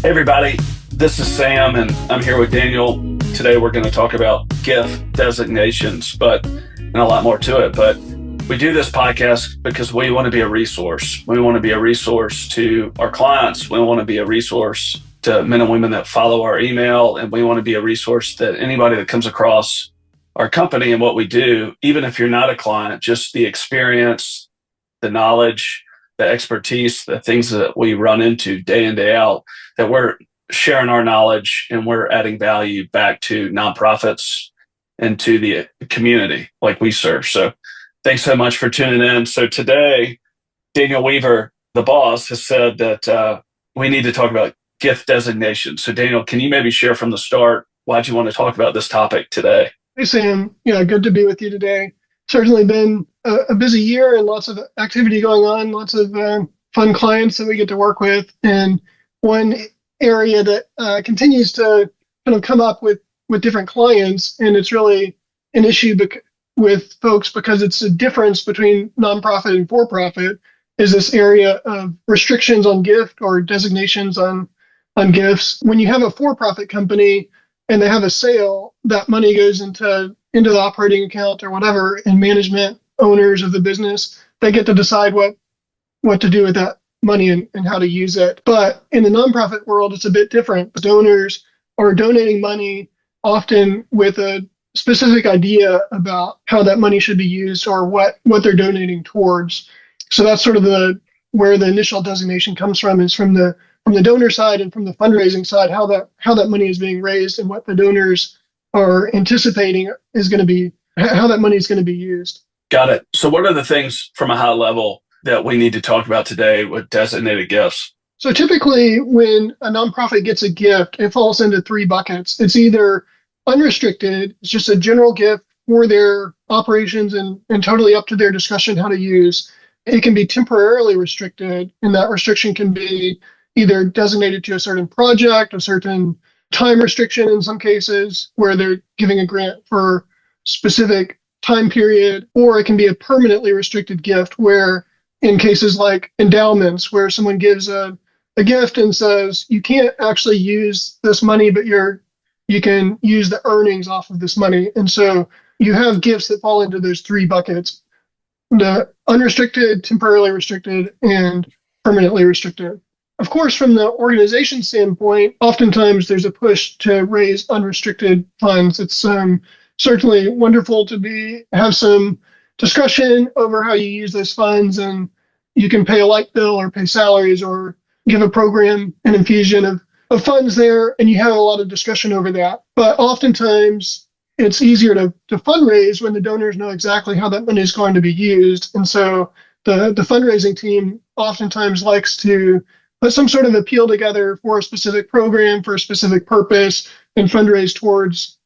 Hey everybody, this is Sam and I'm here with Daniel. Today we're going to talk about gift designations, and a lot more to it. But we do this podcast because we want to be a resource. We want to be a resource to our clients. We want to be a resource to men and women that follow our email, and we want to be a resource that anybody that comes across our company and what we do, even if you're not a client, just the experience, the knowledge, the expertise, the things that we run into day in, day out, that we're sharing our knowledge and we're adding value back to nonprofits and to the community like we serve. So thanks so much for tuning in. So today, Daniel Weaver, the boss, has said that we need to talk about gift designations. So Daniel, can you maybe share from the start, why'd you want to talk about this topic today? Hey, Sam. Yeah, good to be with you today. Certainly been a busy year and lots of activity going on, lots of fun clients that we get to work with. And one area that continues to kind of come up with different clients, and it's really an issue with folks because it's a difference between nonprofit and for-profit, is this area of restrictions on gift or designations on gifts. When you have a for-profit company and they have a sale, that money goes into the operating account or whatever, and management owners of the business, they get to decide what to do with that money and how to use it. But in the nonprofit world, it's a bit different. Donors are donating money often with a specific idea about how that money should be used or what they're donating towards. So that's sort of where the initial designation comes from, is from the donor side and from the fundraising side, how that money is being raised and what the donors are anticipating is going to be, how that money is going to be used. Got it. So what are the things from a high level that we need to talk about today with designated gifts? So typically when a nonprofit gets a gift, it falls into three buckets. It's either unrestricted, it's just a general gift for their operations and totally up to their discretion how to use. It can be temporarily restricted, and that restriction can be either designated to a certain project, a certain time restriction in some cases, where they're giving a grant for specific time period, or it can be a permanently restricted gift where, in cases like endowments, where someone gives a gift and says, you can't actually use this money, but you can use the earnings off of this money. And so you have gifts that fall into those three buckets: the unrestricted, temporarily restricted, and permanently restricted. Of course, from the organization standpoint, oftentimes there's a push to raise unrestricted funds. It's certainly wonderful to have some discretion over how you use those funds, and you can pay a light bill or pay salaries or give a program an infusion of funds there, and you have a lot of discretion over that. But oftentimes it's easier to fundraise when the donors know exactly how that money is going to be used. And so the fundraising team oftentimes likes to put some sort of appeal together for a specific program, for a specific purpose, and fundraise towards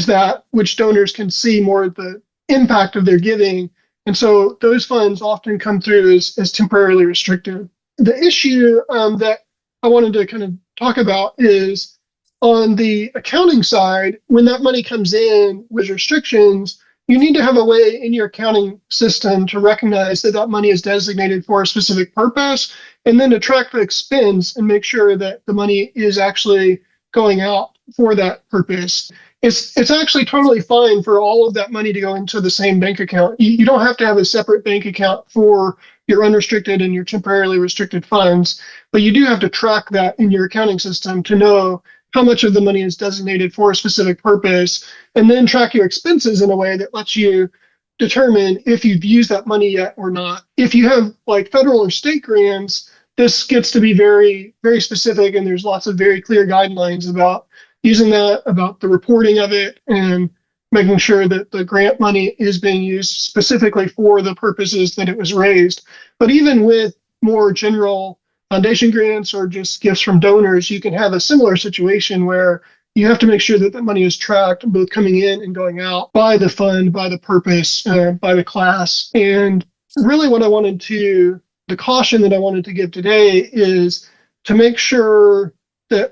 that, which donors can see more of the impact of their giving. And so those funds often come through as temporarily restricted. The issue that I wanted to kind of talk about is on the accounting side, when that money comes in with restrictions, you need to have a way in your accounting system to recognize that money is designated for a specific purpose, and then to track the expense and make sure that the money is actually going out for that purpose. It's actually totally fine for all of that money to go into the same bank account. You don't have to have a separate bank account for your unrestricted and your temporarily restricted funds, but you do have to track that in your accounting system to know how much of the money is designated for a specific purpose, and then track your expenses in a way that lets you determine if you've used that money yet or not. If you have like federal or state grants, this gets to be very, very specific, and there's lots of very clear guidelines about using that, about the reporting of it, and making sure that the grant money is being used specifically for the purposes that it was raised. But even with more general foundation grants or just gifts from donors, you can have a similar situation where you have to make sure that the money is tracked, both coming in and going out, by the fund, by the purpose, by the class. And really the caution that I wanted to give today is to make sure that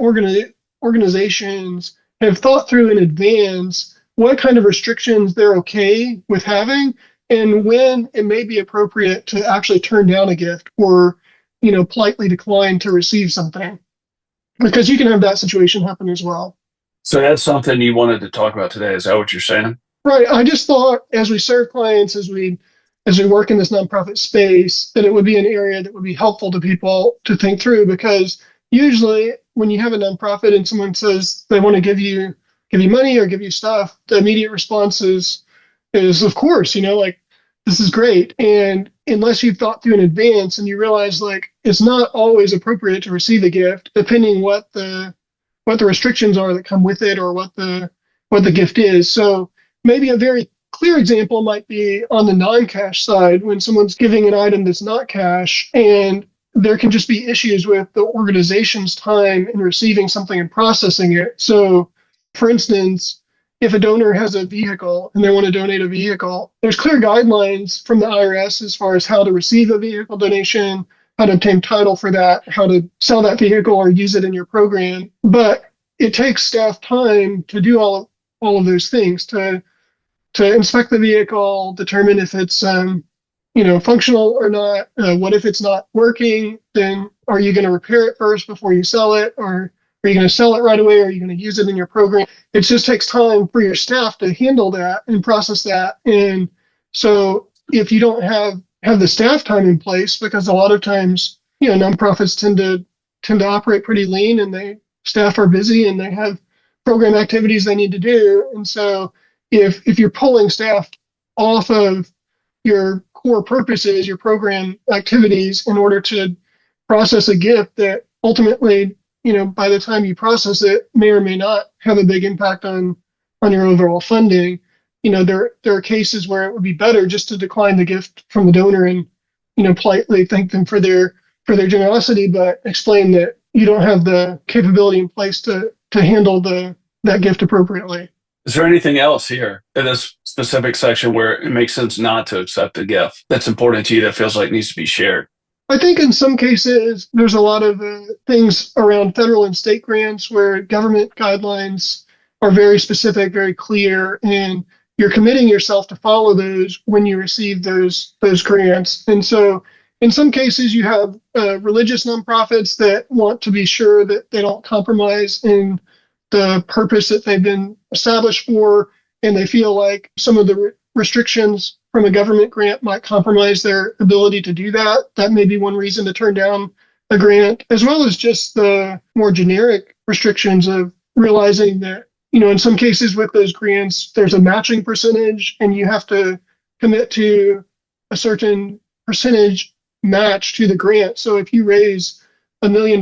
organizations have thought through in advance what kind of restrictions they're okay with having, and when it may be appropriate to actually turn down a gift or politely decline to receive something. because you can have that situation happen as well. So that's something you wanted to talk about today. Is that what you're saying? Right. I just thought as we serve clients, as we work in this nonprofit space, that it would be an area that would be helpful to people to think through, because usually when you have a nonprofit and someone says they want to give you money or give you stuff, the immediate response is of course, like this is great. And unless you've thought through in advance and you realize like it's not always appropriate to receive a gift, depending what the restrictions are that come with it or what the gift is. So maybe a very clear example might be on the non-cash side when someone's giving an item that's not cash, and there can just be issues with the organization's time in receiving something and processing it. So, for instance, if a donor has a vehicle and they want to donate a vehicle, there's clear guidelines from the IRS as far as how to receive a vehicle donation, how to obtain title for that, how to sell that vehicle or use it in your program. But it takes staff time to do all of those things, to inspect the vehicle, determine if it's functional or not. What if it's not working? Then are you going to repair it first before you sell it, or are you going to sell it right away? Or are you going to use it in your program? It just takes time for your staff to handle that and process that. And so if you don't have the staff time in place, because a lot of times, nonprofits tend to operate pretty lean, and staff are busy and they have program activities they need to do. And so if you're pulling staff off of your core purposes, your program activities, in order to process a gift that ultimately, by the time you process it, may or may not have a big impact on your overall funding, there are cases where it would be better just to decline the gift from the donor and, politely thank them for their generosity, but explain that you don't have the capability in place to handle that gift appropriately. Is there anything else here in this specific section where it makes sense not to accept a gift that's important to you that feels like needs to be shared? I think in some cases, there's a lot of things around federal and state grants where government guidelines are very specific, very clear, and you're committing yourself to follow those when you receive those grants. And so in some cases, you have religious nonprofits that want to be sure that they don't compromise in the purpose that they've been established for, and they feel like some of the restrictions from a government grant might compromise their ability to do that. That may be one reason to turn down a grant, as well as just the more generic restrictions of realizing that, in some cases with those grants, there's a matching percentage and you have to commit to a certain percentage match to the grant. So if you raise $1 million,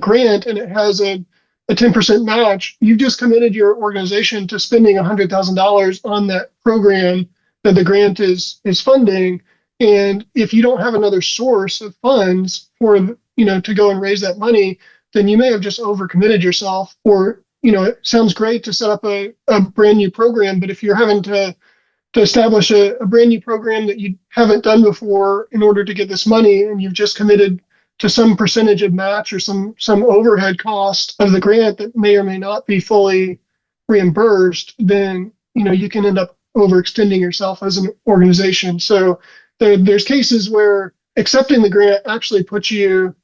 grant and it has a 10% match, you've just committed your organization to spending $100,000 on that program that the grant is funding. And if you don't have another source of funds for, to go and raise that money, then you may have just overcommitted yourself. Or, it sounds great to set up a brand new program, but if you're having to establish a brand new program that you haven't done before in order to get this money, and you've just committed to some percentage of match or some overhead cost of the grant that may or may not be fully reimbursed, then you can end up overextending yourself as an organization. So there's cases where accepting the grant actually puts you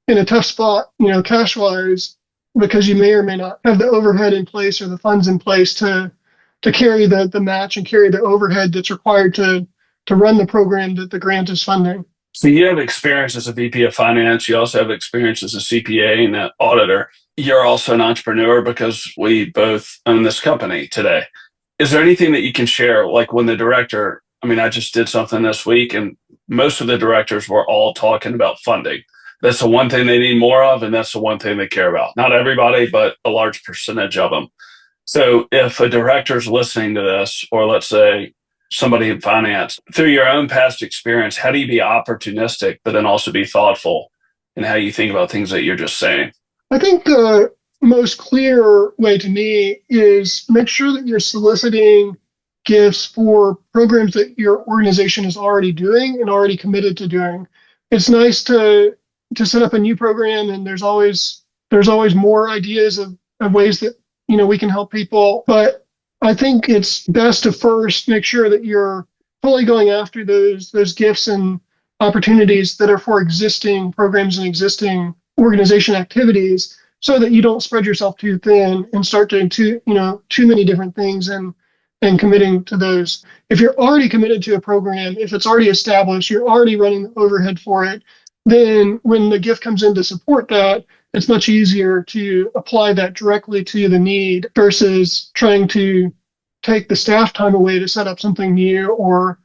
in a tough spot, cash wise, because you may or may not have the overhead in place or the funds in place to carry the match and carry the overhead that's required to run the program that the grant is funding. So you have experience as a VP of finance. You also have experience as a CPA and an auditor. You're also an entrepreneur because we both own this company today. Is there anything that you can share? Like when the director, I just did something this week and most of the directors were all talking about funding. That's the one thing they need more of, and that's the one thing they care about. Not everybody, but a large percentage of them. So if a director's listening to this, or let's say somebody in finance, through your own past experience, how do you be opportunistic, but then also be thoughtful in how you think about things that you're just saying? I think the most clear way to me is make sure that you're soliciting gifts for programs that your organization is already doing and already committed to doing. It's nice to set up a new program, and there's always more ideas of ways that we can help people. But I think it's best to first make sure that you're fully going after those gifts and opportunities that are for existing programs and existing organization activities so that you don't spread yourself too thin and start doing too many different things and committing to those. If you're already committed to a program, if it's already established, you're already running the overhead for it, then when the gift comes in to support that, it's much easier to apply that directly to the need versus trying to take the staff time away to set up something new, or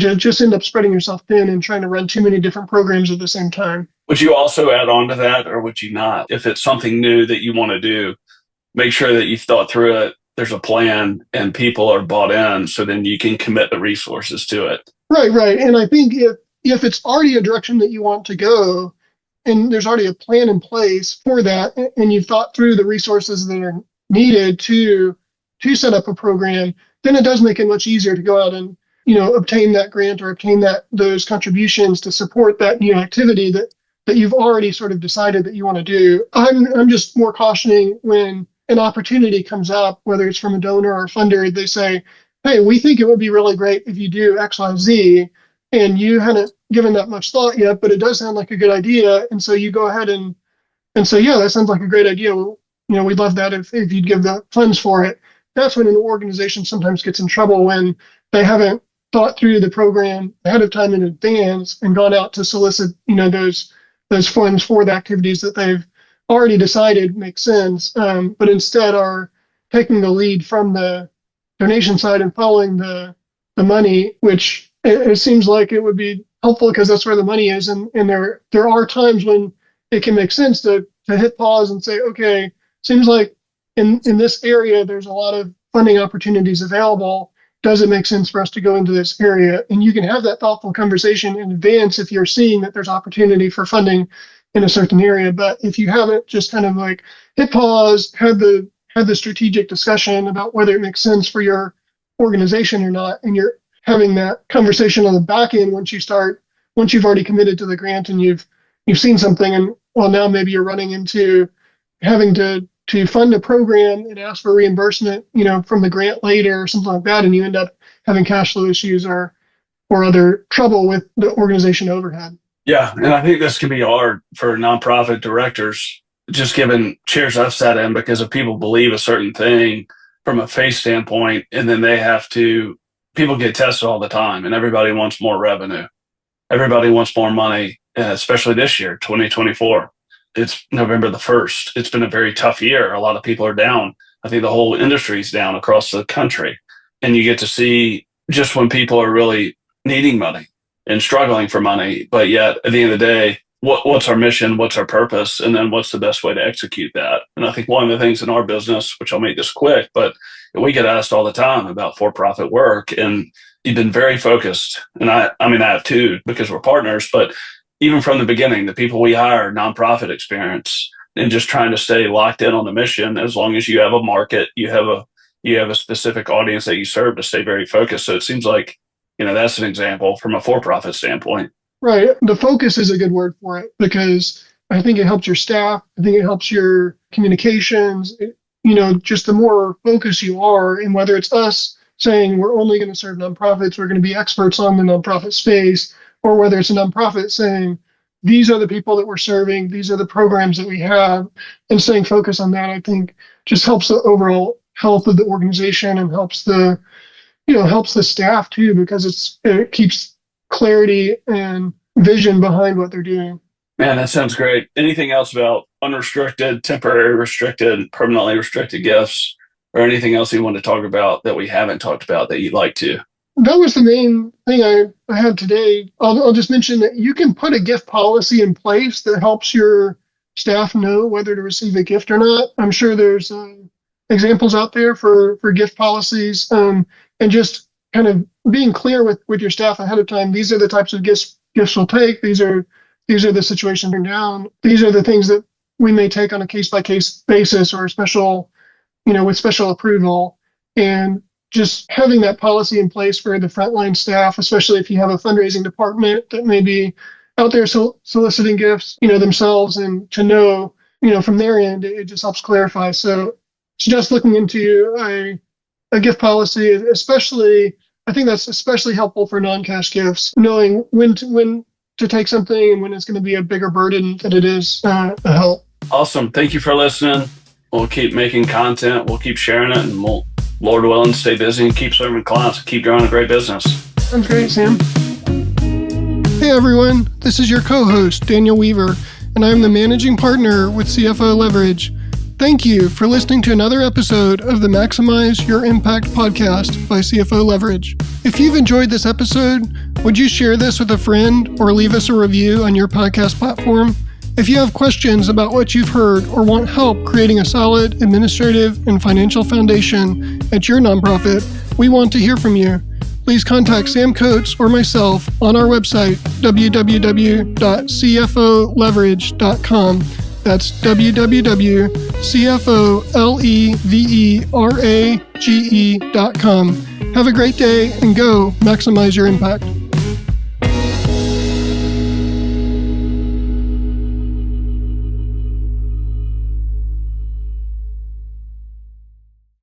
just end up spreading yourself thin and trying to run too many different programs at the same time. Would you also add on to that, or would you not? If it's something new that you want to do, make sure that you've thought through it, there's a plan, and people are bought in, so then you can commit the resources to it. Right. And I think if it's already a direction that you want to go, and there's already a plan in place for that, and you've thought through the resources that are needed to set up a program, then it does make it much easier to go out and obtain that grant or obtain those contributions to support that new activity that you've already sort of decided that you want to do. I'm just more cautioning when an opportunity comes up, whether it's from a donor or a funder. They say, hey, we think it would be really great if you do X, Y, Z, and you hadn't given that much thought yet, but it does sound like a good idea. And so you go ahead and say, yeah, that sounds like a great idea. We'd love that if you'd give the funds for it. That's when an organization sometimes gets in trouble, when they haven't thought through the program ahead of time in advance and gone out to solicit, those funds for the activities that they've already decided make sense, but instead are taking the lead from the donation side and following the money, which it seems like it would be helpful because that's where the money is. And there are times when it can make sense to hit pause and say, okay, seems like in this area, there's a lot of funding opportunities available. Does it make sense for us to go into this area? And you can have that thoughtful conversation in advance if you're seeing that there's opportunity for funding in a certain area. But if you haven't just kind of like hit pause, had the strategic discussion about whether it makes sense for your organization or not, and you're having that conversation on the back end once you've already committed to the grant and you've seen something, and well, now maybe you're running into having to fund a program and ask for reimbursement, from the grant later or something like that, and you end up having cash flow issues or other trouble with the organization overhead. Yeah, and I think this can be hard for nonprofit directors, just given chairs I've sat in, because if people believe a certain thing from a faith standpoint, and then people get tested all the time, and everybody wants more revenue. Everybody wants more money, especially this year, 2024. It's November the 1st. It's been a very tough year. A lot of people are down. I think the whole industry is down across the country. And you get to see just when people are really needing money and struggling for money. But yet, at the end of the day, what's our mission? What's our purpose? And then what's the best way to execute that? And I think one of the things in our business, which I'll make this quick, but we get asked all the time about for-profit work. And you've been very focused. And I have too, because we're partners, but even from the beginning, the people we hire, nonprofit experience, and just trying to stay locked in on the mission. As long as you have a market, you have a specific audience that you serve, to stay very focused. So it seems like, that's an example from a for-profit standpoint. Right. The focus is a good word for it, because I think it helps your staff. I think it helps your communications. Just the more focused you are, and whether it's us saying we're only going to serve nonprofits, we're going to be experts on the nonprofit space, or whether it's a nonprofit saying, these are the people that we're serving, these are the programs that we have, and staying focused on that, I think just helps the overall health of the organization and helps the staff too, because it keeps clarity and vision behind what they're doing. Man, that sounds great. Anything else about unrestricted, temporary restricted, permanently restricted gifts, or anything else you want to talk about that we haven't talked about that you'd like to? That was the main thing I had today. I'll just mention that you can put a gift policy in place that helps your staff know whether to receive a gift or not. I'm sure there's examples out there for gift policies, and just kind of being clear with your staff ahead of time. These are the types of gifts we'll take. These are the situations we're down. These are the things that we may take on a case-by-case basis or with special approval. And just having that policy in place for the frontline staff, especially if you have a fundraising department that may be out there soliciting gifts, themselves, and to know, from their end, it just helps clarify. So just looking into a gift policy, I think that's especially helpful for non-cash gifts, knowing when to take something and when it's going to be a bigger burden than it is a help. Awesome. Thank you for listening. We'll keep making content. We'll keep sharing it, and we'll, Lord willing, stay busy and keep serving clients and keep growing a great business. Sounds great, Sam. Hey, everyone. This is your co-host, Daniel Weaver, and I'm the managing partner with CFO Leverage. Thank you for listening to another episode of the Maximize Your Impact podcast by CFO Leverage. If you've enjoyed this episode, would you share this with a friend or leave us a review on your podcast platform? If you have questions about what you've heard or want help creating a solid administrative and financial foundation at your nonprofit, we want to hear from you. Please contact Sam Coates or myself on our website, www.cfoleverage.com. That's www.cfoleverage.com. Have a great day and go maximize your impact.